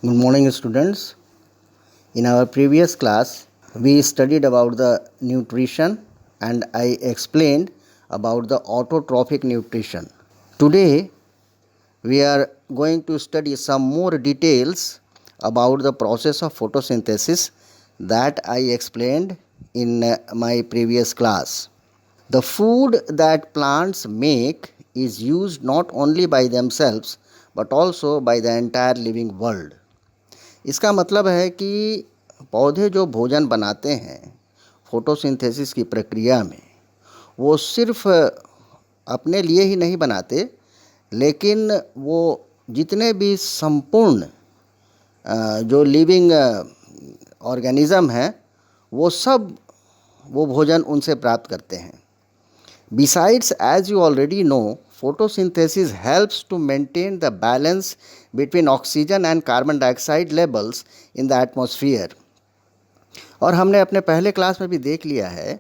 Good morning, students. In our previous class, we studied about the nutrition and I explained about the autotrophic nutrition. Today, we are going to study some more details about the process of photosynthesis that I explained in my previous class. The food that plants make is used not only by themselves but also by the entire living world. इसका मतलब है कि पौधे जो भोजन बनाते हैं photosynthesis की प्रक्रिया में, वो सिर्फ अपने लिए ही नहीं बनाते, लेकिन वो जितने भी संपूर्ण जो लिविंग ऑर्गेनिज़म हैं वो सब वो भोजन उनसे प्राप्त करते हैं. Besides, as you already know, photosynthesis helps to maintain the balance between oxygen and carbon dioxide levels in the atmosphere. और हमने अपने पहले क्लास में भी देख लिया है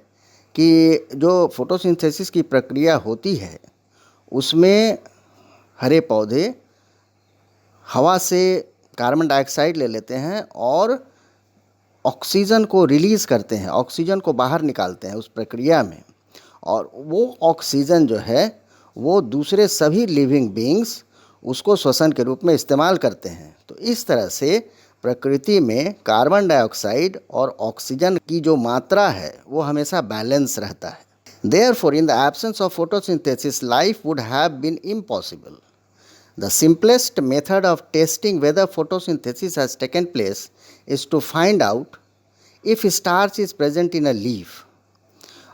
कि जो फोटोसिंथेसिस की प्रक्रिया होती है उसमें हरे पौधे हवा से कार्बन डाइऑक्साइड ले लेते हैं और ऑक्सीजन को रिलीज़ करते हैं, ऑक्सीजन को बाहर निकालते हैं उस प्रक्रिया में, और वो ऑक्सीजन जो है वो दूसरे सभी लिविंग बींग्स उसको श्वसन के रूप में इस्तेमाल करते हैं. तो इस तरह से प्रकृति में कार्बन डाइऑक्साइड और ऑक्सीजन की जो मात्रा है वो हमेशा बैलेंस रहता है. Therefore, in the absence of photosynthesis, life would have been impossible. The simplest method of testing whether photosynthesis has taken place is to find out if starch is present in a leaf.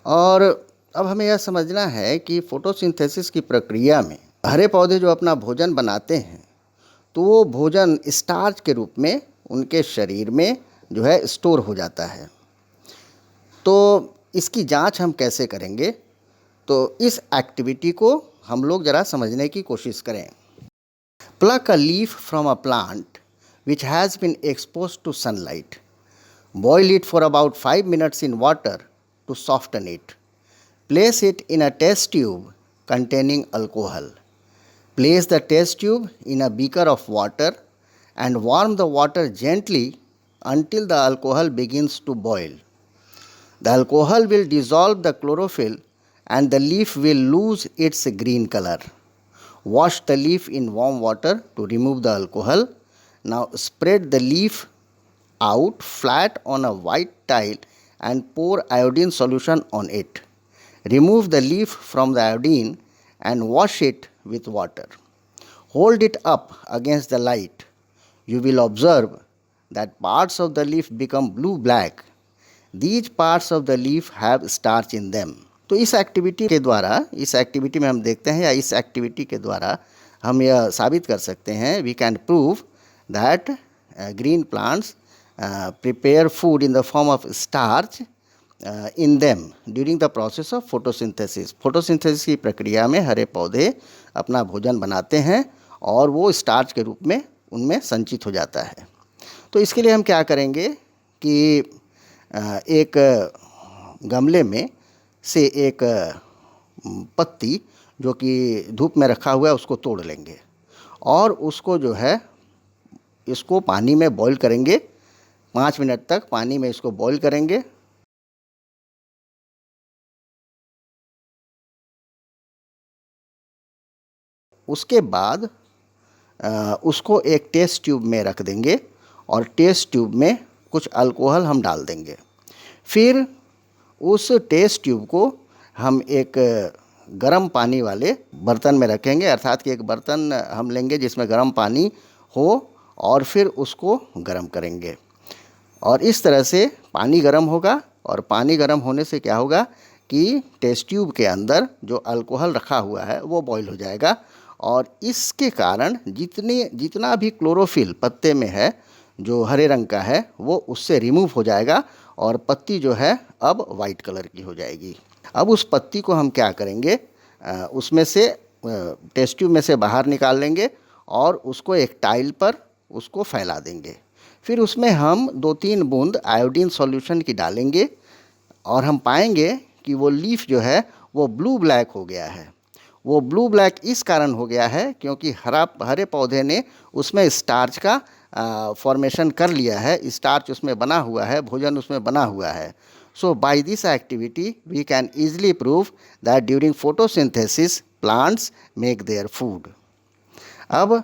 और अब हमें यह समझना है कि photosynthesis की प्रक्रिया में हरे पौधे जो अपना भोजन बनाते हैं तो वो भोजन स्टार्च के रूप में उनके शरीर में जो है स्टोर हो जाता है. तो इसकी जांच हम कैसे करेंगे, तो इस एक्टिविटी को हम लोग ज़रा समझने की कोशिश करें. Pluck a leaf from a plant which has been exposed to sunlight. Boil it for about 5 minutes in water to soften it. Place it in a test tube containing alcohol. Place the test tube in a beaker of water and warm the water gently until the alcohol begins to boil. The alcohol will dissolve the chlorophyll and the leaf will lose its green color. Wash the leaf in warm water to remove the alcohol. Now spread the leaf out flat on a white tile and pour iodine solution on it. Remove the leaf from the iodine and wash it with water. Hold it up against the light. You will observe that parts of the leaf become blue-black. These parts of the leaf have starch in them. तो इस activity के द्वारा, इस activity में हम देखते हैं या इस एक्टिविटी के द्वारा हम यह साबित कर सकते हैं, we can prove that green plants prepare food in the form of starch in them during the process of photosynthesis. Photosynthesis की प्रक्रिया में हरे पौधे अपना भोजन बनाते हैं और वो स्टार्च के रूप में उनमें संचित हो जाता है. तो इसके लिए हम क्या करेंगे कि एक गमले में से एक पत्ती जो कि धूप में रखा हुआ है उसको तोड़ लेंगे और उसको जो है इसको पानी में बॉईल करेंगे. 5 मिनट तक पानी में इसको बॉईल करेंगे. उसके बाद उसको एक टेस्ट ट्यूब में रख देंगे और टेस्ट ट्यूब में कुछ अल्कोहल हम डाल देंगे. फिर उस टेस्ट ट्यूब को हम एक गर्म पानी वाले बर्तन में रखेंगे, अर्थात कि एक बर्तन हम लेंगे जिसमें गर्म पानी हो और फिर उसको गर्म करेंगे. और इस तरह से पानी गर्म होगा और पानी गर्म होने से क्या होगा कि टेस्ट ट्यूब के अंदर जो अल्कोहल रखा हुआ है वो बॉईल हो जाएगा और इसके कारण जितना भी क्लोरोफिल पत्ते में है जो हरे रंग का है वो उससे रिमूव हो जाएगा और पत्ती जो है अब वाइट कलर की हो जाएगी. अब उस पत्ती को हम क्या करेंगे, उसमें से टेस्ट ट्यूब में से बाहर निकाल लेंगे और उसको एक टाइल पर उसको फैला देंगे. फिर उसमें हम 2-3 बूंद आयोडीन सॉल्यूशन की डालेंगे और हम पाएंगे कि वो लीफ जो है वो ब्लू ब्लैक हो गया है. वो ब्लू ब्लैक इस कारण हो गया है क्योंकि हरे पौधे ने उसमें स्टार्च का फॉर्मेशन कर लिया है, स्टार्च उसमें बना हुआ है, भोजन उसमें बना हुआ है. So by this activity we can easily prove that during photosynthesis plants make their food. अब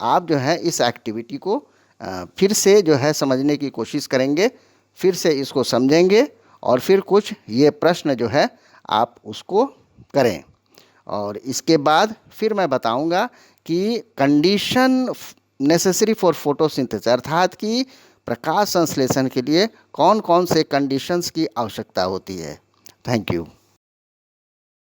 आप जो है इस एक्टिविटी को फिर से जो है समझने की कोशिश करेंगे, फिर से इसको समझेंगे और फिर कुछ ये प्रश्न जो है आप उसको करें. और इसके बाद फिर मैं बताऊंगा कि कंडीशन नेसेसरी फॉर फोटोसिंथेसिस अर्थात कि प्रकाश संश्लेषण के लिए कौन कौन से कंडीशंस की आवश्यकता होती है. Thank you.